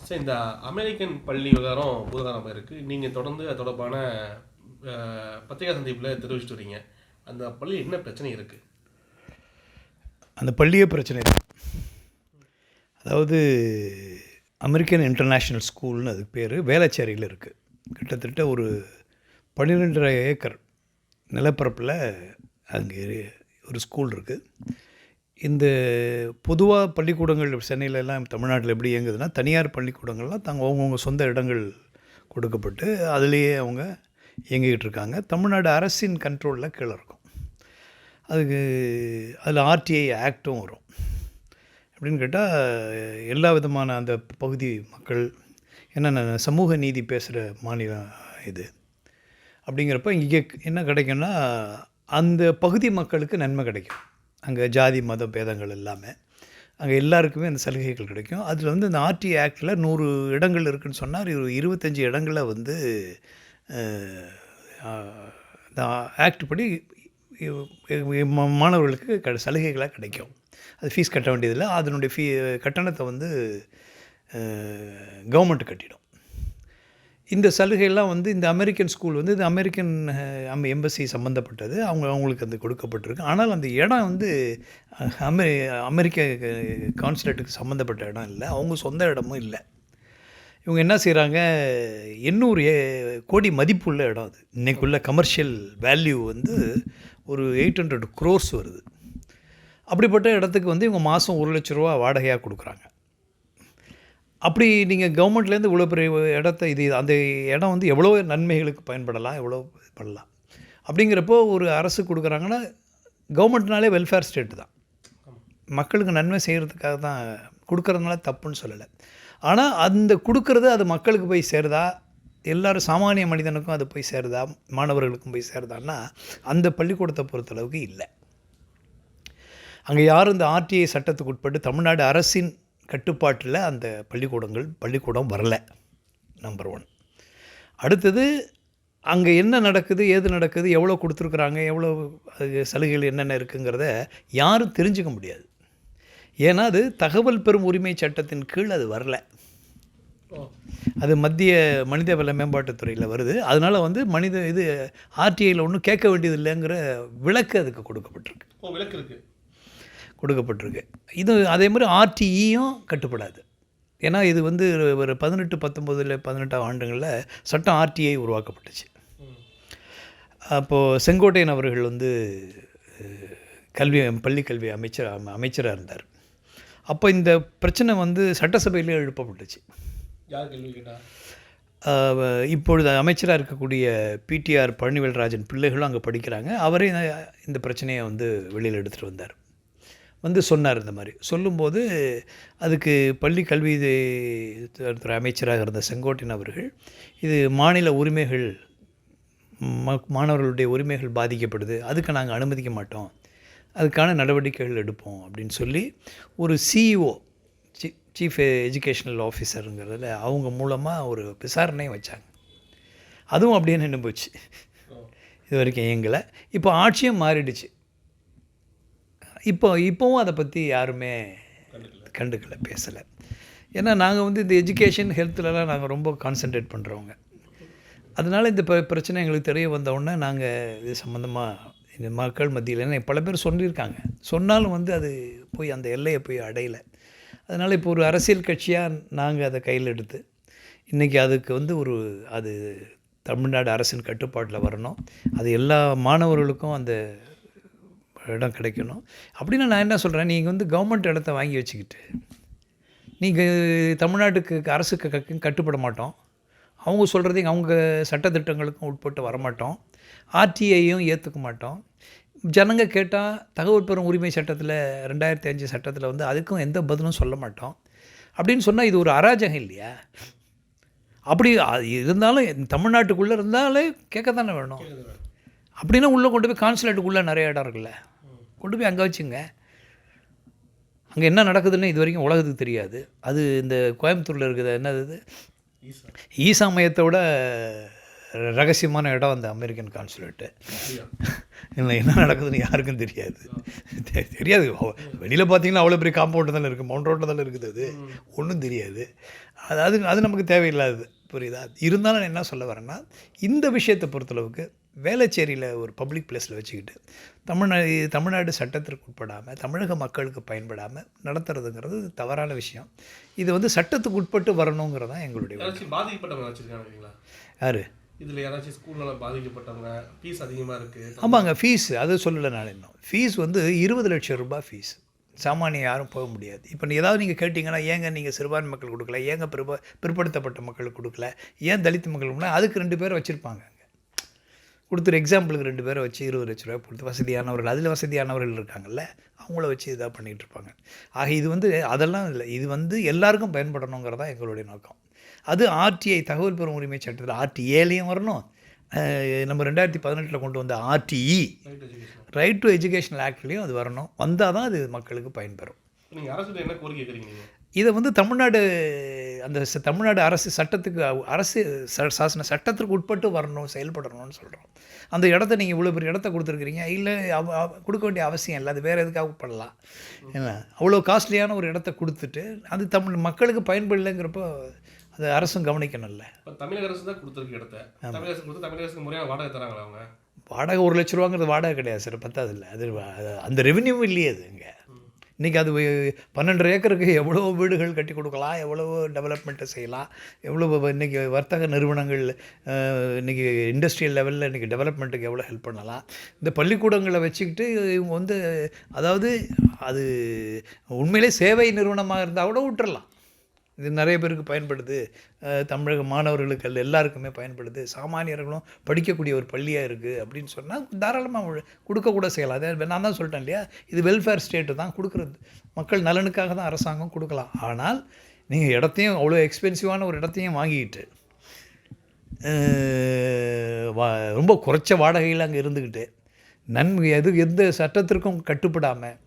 சரி, இந்த அமெரிக்கன் பள்ளி விவகாரம் பூதாகரமாக இருக்குது. நீங்கள் தொடர்ந்து அது தொடர்பான பத்திரிகா சந்திப்பில் தெரிவிச்சுட்டு வரீங்க. அந்த பள்ளி என்ன பிரச்சனை இருக்குது? அந்த பள்ளியே பிரச்சனை தான். அதாவது அமெரிக்கன் இன்டர்நேஷ்னல் ஸ்கூல்னு அதுக்கு பேர், வேளச்சேரியில் இருக்குது. கிட்டத்தட்ட ஒரு 12.5 ஏக்கர் நிலப்பரப்பில் அங்கே ஒரு ஸ்கூல் இருக்குது. இந்த பொதுவாக பள்ளிக்கூடங்கள் சென்னையிலலாம், தமிழ்நாட்டில் எப்படி இயங்குதுன்னா, தனியார் பள்ளிக்கூடங்கள்லாம் அவங்கவுங்க சொந்த இடங்கள் கொடுக்கப்பட்டு அதுலேயே அவங்க இயங்கிக்கிட்டு இருக்காங்க. தமிழ்நாடு அரசின் கண்ட்ரோலில் கீழே இருக்கும். அதுக்கு அதில் ஆர்டிஐ ஆக்டும் வரும். எப்படின்னு கேட்டால், எல்லா விதமான அந்த பகுதி மக்கள் என்னென்ன சமூக நீதி பேசுகிற மாநிலம் இது. அப்படிங்கிறப்ப இங்கே என்ன கிடைக்கும்னா, அந்த பகுதி மக்களுக்கு நன்மை கிடைக்கும். அங்கே ஜாதி மத பேதங்கள் இல்லாமல் அங்கே எல்லாருக்குமே அந்த சலுகைகள் கிடைக்கும். அதில் வந்து இந்த ஆர்டிஐ ஆக்டில் 100 இடங்கள் இருக்குதுன்னு சொன்னார். 25 இடங்களில் வந்து இந்த ஆக்ட் படி மாணவர்களுக்கு சலுகைகளாக கிடைக்கும். அது ஃபீஸ் கட்ட வேண்டியதில்லை. அதனுடைய கட்டணத்தை வந்து கவர்மெண்ட் கட்டிடும். இந்த சலுகையெல்லாம் வந்து இந்த அமெரிக்கன் ஸ்கூல் வந்து இந்த அமெரிக்கன் எம்பசி சம்மந்தப்பட்டது. அவங்களுக்கு அது கொடுக்கப்பட்டிருக்கு. ஆனால் அந்த இடம் வந்து அமெரிக்க கான்சுலேட்டுக்கு சம்மந்தப்பட்ட இடம் இல்லை, அவங்க சொந்த இடமும் இல்லை. இவங்க என்ன செய்கிறாங்க, 800 கோடி மதிப்புள்ள இடம் அது. இன்றைக்குள்ள கமர்ஷியல் வேல்யூ வந்து ஒரு 800 crores வருது. அப்படிப்பட்ட இடத்துக்கு வந்து இவங்க மாதம் 1 லட்ச ரூபா வாடகையாக கொடுக்குறாங்க. அப்படி நீங்கள் கவர்மெண்ட்லேருந்து இவ்வளோ பெரிய இடத்த அந்த இடம் வந்து எவ்வளோ நன்மைகளுக்கு பயன்படலாம், எவ்வளோ பண்ணலாம். அப்படிங்கிறப்போ ஒரு அரசு கொடுக்குறாங்கன்னா, கவர்மெண்ட்னாலே வெல்ஃபேர் ஸ்டேட்டு தான், மக்களுக்கு நன்மை செய்கிறதுக்காக தான் கொடுக்குறதுனால தப்புன்னு சொல்லலை. ஆனால் அந்த கொடுக்குறது அது மக்களுக்கு போய் சேருதா, எல்லோரும் சாமானிய மனிதனுக்கும் அது போய் சேருதா, மாணவர்களுக்கும் போய் சேருதான்னா அந்த பள்ளிக்கூடத்தை பொறுத்தளவுக்கு இல்லை. அங்கே யாரும் இந்த ஆர்டிஐ சட்டத்துக்கு உட்பட்டு தமிழ்நாடு அரசின் கட்டுப்பாட்டில் அந்த பள்ளிக்கூடம் வரலை. நம்பர் 1. அடுத்தது, அங்கே என்ன நடக்குது, ஏது நடக்குது, எவ்வளோ கொடுத்துருக்குறாங்க, எவ்வளோ சலுகைகள் என்னென்ன இருக்குங்கிறத யாரும் தெரிஞ்சுக்க முடியாது. ஏன்னா அது தகவல் பெறும் உரிமை சட்டத்தின் கீழ் அது வரல. அது மத்திய மனிதவள மேம்பாட்டுத்துறையில் வருது. அதனால் வந்து ஆர்டிஐயில் ஒன்றும் கேட்க வேண்டியது இல்லைங்கிற விளக்கு அதுக்கு கொடுக்கப்பட்டிருக்கு. விளக்கு இருக்குது, கொடுக்கப்பட்டிருக்கு. இது அதே மாதிரி ஆர்டிஇயும் கட்டுப்படாது. ஏன்னா இது வந்து ஒரு 18 ஆண்டுகளில் சட்டம் ஆர்டிஐ உருவாக்கப்பட்டுச்சு. அப்போது செங்கோட்டையன் அவர்கள் வந்து பள்ளிக்கல்வி அமைச்சராக இருந்தார். அப்போ இந்த பிரச்சனை வந்து சட்டசபையிலே எழுப்பப்பட்டுச்சு. யார் கேள்வி கேட்டா? இப்பொழுது அமைச்சராக இருக்கக்கூடிய பிடிஆர் பழனிவேல்ராஜன் பிள்ளைகளும் அங்கே படிக்கிறாங்க. அவரே இந்த பிரச்சனையை வந்து வெளியில் எடுத்துகிட்டு வந்தார். வந்து சொன்னார். இந்த மாதிரி சொல்லும்போது அதுக்கு பள்ளி கல்வித்துறை அமைச்சராக இருந்த செங்கோட்டையன் அவர்கள், இது மாநில உரிமைகள், மாணவர்களுடைய உரிமைகள் பாதிக்கப்படுது, அதுக்கு நாங்கள் அனுமதிக்க மாட்டோம், அதுக்கான நடவடிக்கைகள் எடுப்போம் அப்படின்னு சொல்லி ஒரு சிஇஓ, சீஃப் எஜுகேஷ்னல் ஆஃபீஸருங்கிறதுல அவங்க மூலமாக ஒரு விசாரணையை வச்சாங்க. அதுவும் அப்படியே நின்று போச்சு. இது வரைக்கும் எங்களை இப்போ ஆட்சியும் மாறிடுச்சு. இப்போவும் அதை பற்றி யாருமே கண்டுக்கலை, பேசலை. ஏன்னா நாங்கள் வந்து இந்த எஜுகேஷன் ஹெல்த்துலலாம் நாங்கள் ரொம்ப கான்சன்ட்ரேட் பண்ணுறவங்க. அதனால் இந்த பிரச்சனை எங்களுக்கு தெரிய வந்தவுடனே நாங்கள் இது சம்மந்தமாக இந்த மக்கள் மத்தியில், ஏன்னா பல பேர் சொல்லியிருக்காங்க, சொன்னாலும் வந்து அது போய் அந்த எல்லையை போய் அடையலை. அதனால் இப்போ ஒரு அரசியல் கட்சியாக நாங்கள் அதை கையில் எடுத்து இன்றைக்கி அதுக்கு வந்து அது தமிழ்நாடு அரசின் கட்டுப்பாட்டில் வரணும், அது எல்லா மாணவர்களுக்கும் அந்த இடம் கிடைக்கணும். அப்படின்னு நான் என்ன சொல்கிறேன், நீங்கள் வந்து கவர்மெண்ட் இடத்த வாங்கி வச்சுக்கிட்டு நீங்கள் தமிழ்நாட்டுக்கு அரசுக்கு கட்டுப்பட மாட்டோம், அவங்க சொல்கிறதையும் அவங்க சட்டத்திட்டங்களுக்கும் உட்பட்டு வரமாட்டோம், ஆர்டிஐயும் ஏற்றுக்க மாட்டோம், ஜனங்க கேட்டால் தகவல் பெறும் உரிமை சட்டத்தில் 2005 சட்டத்தில் வந்து அதுக்கும் எந்த பதிலும் சொல்ல மாட்டோம் அப்படின்னு சொன்னால் இது ஒரு அராஜகம் இல்லையா? அப்படி இருந்தாலும் தமிழ்நாட்டுக்குள்ளே இருந்தாலே கேட்கத்தானே வேணும். அப்படின்னா உள்ளே கொண்டு போய் கான்சுலேட்டுக்குள்ளே நிறைய இடம் இருக்குல்ல, கொண்டு போய் அங்கே வச்சுங்க. அங்கே என்ன நடக்குதுன்னு இது வரைக்கும் உலகத்துக்கு தெரியாது. அது இந்த கோயம்புத்தூரில் இருக்குது, என்னது ஈசா மையத்தோட ரகசியமான இடம் அந்த அமெரிக்கன் கான்சுலேட்டு. இல்லை, என்ன நடக்குதுன்னு யாருக்கும் தெரியாது. வெளியில் பார்த்தீங்கன்னா அவ்வளோ பெரிய காம்பவுண்டு தானே இருக்குது, மவுண்ட் ரோட்டில் தானே இருக்குது, அது ஒன்றும் தெரியாது. அது அது நமக்கு தேவையில்லாதது, புரியுதா? இருந்தாலும் நான் என்ன சொல்ல வரேன்னா, இந்த விஷயத்தை பொறுத்தளவுக்கு வேளச்சேரியில் ஒரு பப்ளிக் பிளேஸில் வச்சுக்கிட்டு தமிழ்நாடு சட்டத்திற்கு உட்படாமல் தமிழக மக்களுக்கு பயன்படாமல் நடத்துறதுங்கிறது தவறான விஷயம். இது வந்து சட்டத்துக்கு உட்பட்டு வரணுங்கிறது தான் எங்களுடைய யாராச்சும் பாதிக்கப்பட்டவங்க வச்சுருக்காங்களா? யார்? இதில் யாராச்சும் ஸ்கூலில் பாதிக்கப்பட்டவங்க, ஃபீஸ் அதிகமாக இருக்குது? ஆமாங்க, ஃபீஸ் அது சொல்லலை நான் இன்னும். ஃபீஸ் வந்து 20 லட்சம் ரூபாய் ஃபீஸ். சாமானியம் யாரும் போக முடியாது. இப்போ ஏதாவது நீங்கள் கேட்டிங்கன்னா, ஏங்க நீங்கள் சிறுபான்மை மக்கள் கொடுக்கல, ஏங்க பிற்படுத்தப்பட்ட மக்களுக்கு கொடுக்கல, ஏன் தலித் மக்களுக்குனா, அதுக்கு 2 பேரை வச்சுருப்பாங்க. கொடுத்துரு எக்ஸாம்பிளுக்கு 2 பேரை வச்சு 20 லட்ச ரூபா கொடுத்து வசதியானவர்கள், அதில் வசதியானவர்கள் இருக்காங்கல்ல, அவங்கள வச்சு இதாக பண்ணிகிட்ருப்பாங்க. ஆக இது வந்து அதெல்லாம் இல்லை, இது வந்து எல்லாருக்கும் பயன்படணுங்கிறது தான் எங்களுடைய நோக்கம். அது ஆர்டிஐ தகவல் பெறும் உரிமை சட்டத்தில் RTA-லையும் வரணும், நம்ம 2018 கொண்டு வந்த RTE ரைட் டு எஜுகேஷனல் ஆக்ட்லேயும் அது வரணும். வந்தால் தான் அது மக்களுக்கு பயன்பெறும். நீங்கள் அரசு என்ன கோரிக்கை கேட்குறீங்க? இதை வந்து தமிழ்நாடு அரசு சட்டத்துக்கு அரசு சாசன சட்டத்திற்கு உட்பட்டு வரணும், செயல்படணும்னு சொல்கிறோம். அந்த இடத்த நீங்கள் இவ்வளோ பெரிய இடத்த கொடுத்துருக்குறீங்க, இல்லை கொடுக்க வேண்டிய அவசியம் இல்லை, அது வேறு எதுக்காக பண்ணலாம். ஏன்னா அவ்வளோ காஸ்ட்லியான ஒரு இடத்த கொடுத்துட்டு அது மக்களுக்கு பயன்படலைங்கிறப்போ அது அரசும் கவனிக்கணும்ல. இப்போ தமிழக அரசு தான் கொடுத்துருக்கு இடத்த, தமிழக அரசு கொடுத்து தமிழக அரசுக்கு முறையாக வாடகை தராங்களா அவங்க? வாடகை 1 லட்ச ரூபாங்கிறது வாடகை கிடையாது சார், பத்தாது இல்லை, அது அந்த ரெவென்யூ இல்லையே அது. இங்கே இன்றைக்கி அது 12 ஏக்கருக்கு எவ்வளோ வீடுகள் கட்டி கொடுக்கலாம், எவ்வளவோ டெவலப்மெண்ட்டை செய்யலாம், எவ்வளோ இன்றைக்கி வர்த்தக நிறுவனங்கள் இன்றைக்கி இண்டஸ்ட்ரியல் லெவலில் இன்றைக்கி டெவலப்மெண்ட்டுக்கு எவ்வளோ ஹெல்ப் பண்ணலாம். இந்த பள்ளிக்கூடங்களை வச்சுக்கிட்டு இவங்க வந்து அதாவது அது உண்மையிலே சேவை நிறுவனமாக இருந்தால் கூட விட்டுறலாம். இது நிறைய பேருக்கு பயன்படுது, தமிழக மாணவர்களுக்கு எல்லாருக்குமே பயன்படுது, சாமானியர்களும் படிக்கக்கூடிய ஒரு பள்ளியாக இருக்குது அப்படின்னு சொன்னால் தாராளமாக கொடுக்கக்கூட செய்யலாம். அதே நான் தான் சொல்லிட்டேன் இல்லையா, இது வெல்ஃபேர் ஸ்டேட்டு தான் கொடுக்குறது, மக்கள் நலனுக்காக தான் அரசாங்கம் கொடுக்கலாம். ஆனால் நீங்கள் இடத்தையும் அவ்வளோ எக்ஸ்பென்சிவான ஒரு இடத்தையும் வாங்கிக்கிட்டு ரொம்ப குறைச்ச வாடகையில் அங்கே இருந்துக்கிட்டு எந்த சட்டத்திற்கும் கட்டுப்படாமல்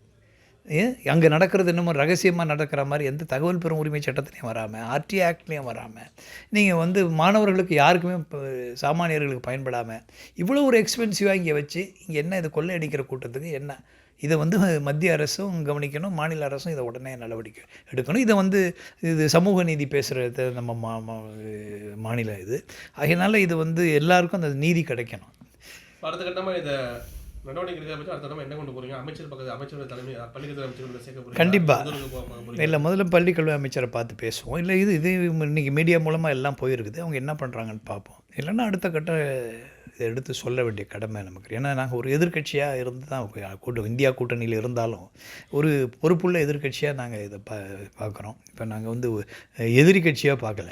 அங்கே நடக்கிறது என்னமோ ரகசியமாக நடக்கிற மாதிரி எந்த தகவல் பெறும் உரிமை சட்டத்துலேயும் வராமல், RTI ஆக்ட்லேயும் வராமல், நீங்கள் வந்து மாணவர்களுக்கு யாருக்குமே சாமானியர்களுக்கு பயன்படாமல் இவ்வளோ ஒரு எக்ஸ்பென்சிவாக இங்கே வச்சு இங்கே என்ன இது கொள்ளையடிக்கிற கூட்டத்துக்கு என்ன? இதை வந்து மத்திய அரசும் கவனிக்கணும், மாநில அரசும் இதை உடனே நடவடிக்கை எடுக்கணும். இதை வந்து இது சமூக நீதி பேசுகிறது நம்ம மாநில இது. அதனால் இது வந்து எல்லாருக்கும் அந்த நீதி கிடைக்கணும். அடுத்த கட்டமாக இதை என்ன கொண்டு போறீங்க? அமைச்சர் பக்கத்து அமைச்சரோட தலைமை பள்ளிக்கல்வி அமைச்சரோட சேர்க்க போறீங்க? கண்டிப்பாக இல்லை, முதல்ல பள்ளிக்கல்வி அமைச்சரை பார்த்து பேசுவோம். இல்லை இது இன்றைக்கி மீடியா மூலமாக எல்லாம் போயிருக்குது, அவங்க என்ன பண்ணுறாங்கன்னு பார்ப்போம். இல்லைன்னா அடுத்த கட்ட இதை எடுத்து சொல்ல வேண்டிய கடமை நமக்கு. ஏன்னா நாங்கள் ஒரு எதிர்க்கட்சியாக இருந்து தான் இந்தியா கூட்டணியில் இருந்தாலும் ஒரு பொறுப்புள்ள எதிர்க்கட்சியாக நாங்கள் இதை பார்க்குறோம். இப்போ நாங்கள் வந்து எதிரி கட்சியாக பார்க்கல.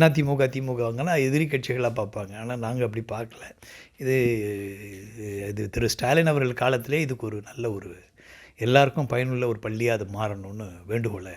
அதிமுக திமுகவங்கன்னா எதிரி கட்சிகளாக பார்ப்பாங்க, ஆனால் நாங்கள் அப்படி பார்க்கல. இது திரு ஸ்டாலின் அவர்கள் காலத்திலே இதுக்கு ஒரு நல்ல ஒரு எல்லாருக்கும் பயனுள்ள ஒரு பள்ளியாக அது மாறணும்னு வேண்டுகோளை